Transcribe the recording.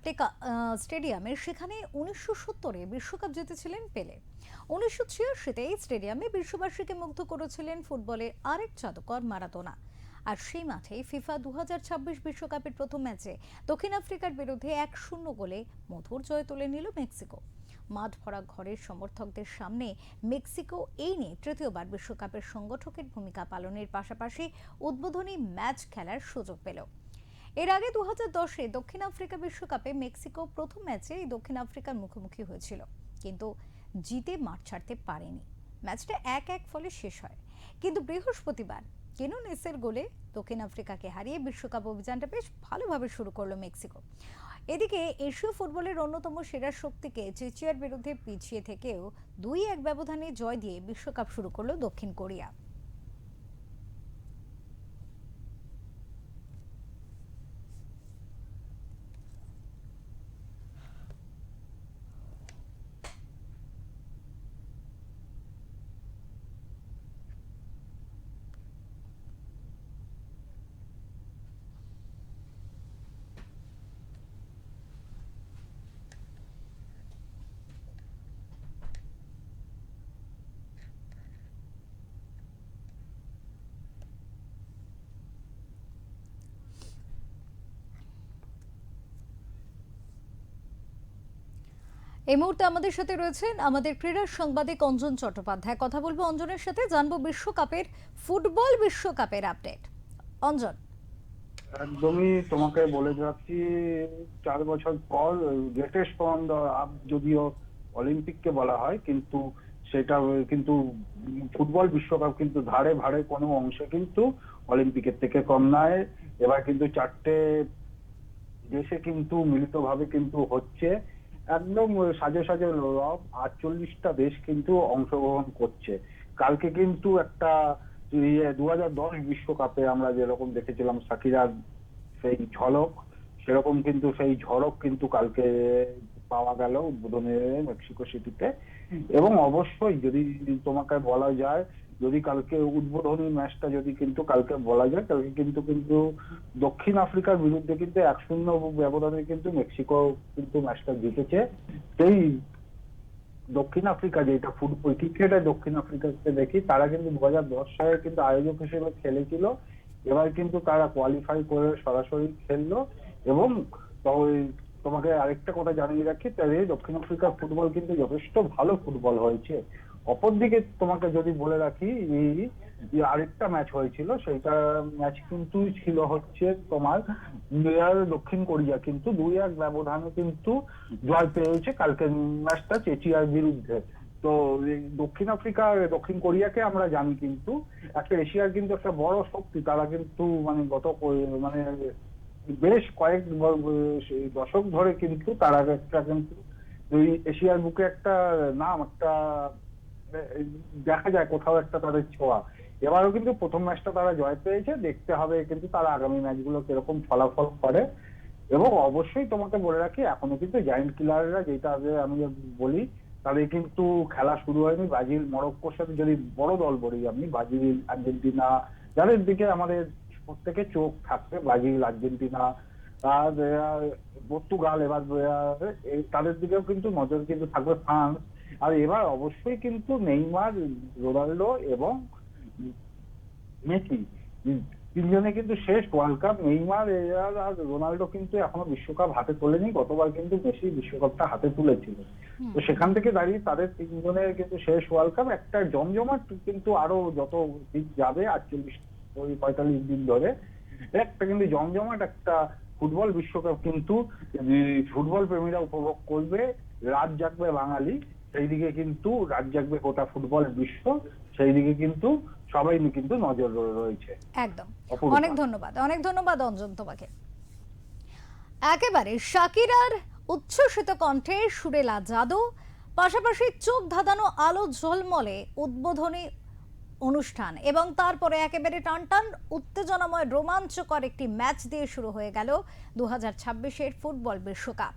টেকা স্টেডিয়ামে সেখানে 1970-এ বিশ্বকাপ জিতেছিলেন পেলে। 1986-তে এই স্টেডিয়ামে বিশ্ববাসীকে মুগ্ধ করেছিলেন ফুটবলের আরেক জাদুকর মারাদোনা। আর সেই মাঠে ফিফা 2026 বিশ্বকাপের প্রথম ম্যাচে দক্ষিণ আফ্রিকার বিরুদ্ধে 1-0 গোলে মধুর জয় তুলে নিল মেক্সিকো। মাঠ ভরা ঘরের সমর্থকদের সামনে মেক্সিকো এই নিয়ে তৃতীয়বার বিশ্বকাপের সংগঠকের ভূমিকা পালনের পাশাপাশি উদ্বোধনী ম্যাচ খেলার সুযোগ পেল। এর আগে 2010-এ দক্ষিণ আফ্রিকা বিশ্বকাপে মেক্সিকো প্রথম ম্যাচে দক্ষিণ আফ্রিকার মুখোমুখি হয়েছিল, কিন্তু জিতে মাঠ ছাড়তে পারেনি। ম্যাচটা 1-1 ফলে শেষ হয়, কিন্তু বৃহস্পতিবার কেনোনেসের গোলে দক্ষিণ আফ্রিকাকে হারিয়ে বিশ্বকাপ অভিযানটা বেশ ভালোভাবে শুরু করলো মেক্সিকো। এদিকে এশীয় ফুটবলের অন্যতম সেরা শক্তিকে চেচিয়ার বিরুদ্ধে পিছিয়ে থেকেও 2-1 ব্যবধানে জয় দিয়ে বিশ্বকাপ শুরু করলো দক্ষিণ কোরিয়া। এই মুহূর্তে আমাদের সাথে রয়েছেন আমাদের ক্রীড়া সাংবাদিক অঞ্জন চট্টোপাধ্যায়। কথা বলবো অঞ্জনের সাথে, জানবো ফুটবল বিশ্বকাপের আপডেট। অঞ্জন, একদমই তোমাকে বলে যাচ্ছি, 4 বছর পর গ্রেটেস্ট অন দ্য আপ যদিও অলিম্পিককে বলা হয়, কিন্তু সেটা কিন্তু ফুটবল বিশ্বকাপ কিন্তু ধারে ভারে কোনো অংশে কিন্তু অলিম্পিকের থেকে কম নয়। এবার কিন্তু 4টে দেশে কিন্তু মিলিতভাবে কিন্তু হচ্ছে, একদম সাজে সাজে রব 48টা দেশ কিন্তু অংশগ্রহণ করছে। কালকে কিন্তু একটা 2010 বিশ্বকাপে আমরা যেরকম দেখেছিলাম সাকিরার সেই ঝলক, সেরকম কিন্তু সেই ঝলক কিন্তু কালকে পাওয়া গেল উদ্বোধনী মেক্সিকো সিটিতে। এবং অবশ্যই যদি তোমাকে বলা যায়, যদি কালকে উদ্বোধনী ম্যাচটা যদি কিন্তু কালকে বলা যায়, কালকে কিন্তু কিন্তু দক্ষিণ আফ্রিকার বিরুদ্ধে কিন্তু 1-0 ব্যবধানে কিন্তু মেক্সিকো কিন্তু ম্যাচটা জিতেছে। সেই দক্ষিণ আফ্রিকা, যেটা ফুটবল ক্রিকেটে দক্ষিণ আফ্রিকাকে দেখি, তারা কিন্তু 2010 সালে কিন্তু আয়োজক হিসেবে খেলেছিল। এবার কিন্তু তারা কোয়ালিফাই করে সরাসরি খেললো। এবং তোমাকে আরেকটা কথা জানিয়ে রাখি, তাহলে দক্ষিণ আফ্রিকার ফুটবল কিন্তু যথেষ্ট ভালো ফুটবল হয়েছে। অপরদিকে তোমাকে যদি বলে রাখি, এই যে আরেকটা ম্যাচ হয়েছিল, সেইটা ম্যাচ কিন্তু ছিল হচ্ছে তোমার দক্ষিণ কোরিয়া কিন্তু 2-1 ব্যবধানে কিন্তু জয় পেয়েছে কালকের ম্যাচটা চেচিয়ার বিরুদ্ধে। তো দক্ষিণ আফ্রিকা দক্ষিণ কোরিয়াকে আমরা জানি কিন্তু একটা এশিয়ার কিন্তু একটা বড় শক্তি। তারা কিন্তু মানে মানে বেশ কয়েক দশক ধরে কিন্তু তারা একটা কিন্তু ওই এশিয়ার বুকে একটা নাম, একটা দেখা যায় কোথাও একটা তাদের ছোঁয়া। এবারও কিন্তু প্রথম ম্যাচটা তারা জয় পেয়েছে, দেখতে হবে কিন্তু তারা আগামী ম্যাচগুলো কিরকম ফলাফল করে। এবং অবশ্যই তোমাকে বলে রাখি, এখনো কিন্তু জায়ান্ট কিলাররা, যেটা আমি বলি, তাদের কিন্তু খেলা শুরু হয়নি। ব্রাজিল মরক্কোর সাথে যদি বড় দল বলি, আমি ব্রাজিল আর্জেন্টিনা, যাদের দিকে আমাদের প্রত্যেকে চোখ থাকবে, ব্রাজিল আর্জেন্টিনা আর পর্তুগাল, এবার তাদের দিকেও কিন্তু নজর কিন্তু থাকবে, ফ্রান্স। আর এবার অবশ্যই কিন্তু নেইমার, রোনাল্ডো এবং মেসি, তিনজনে কিন্তু শেষ ওয়ার্ল্ড কাপ। নেইমার আর রোনাল্ডো কিন্তু এখনো বিশ্বকাপ হাতে তোলেনি, গতবার কিন্তু মেসি বিশ্বকাপটা হাতে তুলেছিল। তো সেখান থেকে দাঁড়িয়ে তাদের তিনজনের কিন্তু শেষ ওয়ার্ল্ড কাপ। একটা জমজমাট কিন্তু আরো যত দিন যাবে, 48-45 দিন ধরে একটা কিন্তু জমজমাট একটা ফুটবল বিশ্বকাপ কিন্তু ফুটবল প্রেমীরা উপভোগ করবে। রাত জাগবে বাঙালি, সেই দিকে কিন্তু রাত জাগবে গোটা ফুটবল বিশ্ব, সেই দিকে কিন্তু সবাই কিন্তু নজর রয়েছে। একদম। অনেক ধন্যবাদ অঞ্জন তোমাকে। একেবারে শাকিরার উচ্ছ্বসিত কণ্ঠে সুরেলা জাদু, পাশাপাশি চোখ ধাঁধানো আলো ঝলমলে উদ্বোধনী অনুষ্ঠান, এবং তারপরে একেবারে টানটান উত্তেজনাময় রোমাঞ্চকর একটি ম্যাচ দিয়ে শুরু হয়ে গেল 2026-এর ফুটবল বিশ্বকাপ।